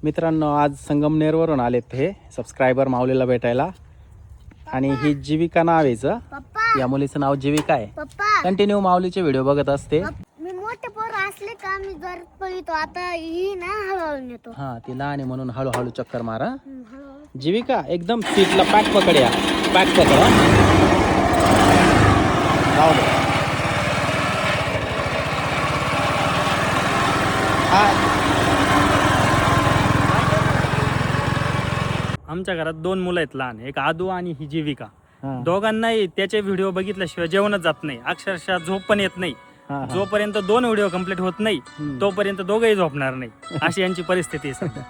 मित्रांनो, आज संगमनेरवरून आलेत हे सबस्क्रायबर माऊलीला भेटायला. आणि ही जीविका नाव आहे. या मुलीचं नाव जीविका आहे. कंटिन्यू माऊलीचे व्हिडिओ बघत असते. मी मोठे पोर असले का मी जर पळतो. आता ही ना हळूहळू नेतो. हा, ती लहान आहे म्हणून हळूहळू चक्कर मारा. जीविका एकदम सीटला पॅक पकड. या पॅक पकड. जाऊ दे. आमच्या घरात 2 मुलं आहेत लहान, एक आदू आणि ही जीविका. दोघांनाही त्याचे व्हिडिओ बघितल्याशिवाय जेवणच जात नाही, अक्षरशः झोप पण येत नाही. जोपर्यंत 2 व्हिडिओ कंप्लीट होत नाही तोपर्यंत दोघंही झोपणार नाही, अशी यांची परिस्थिती आहे सध्या.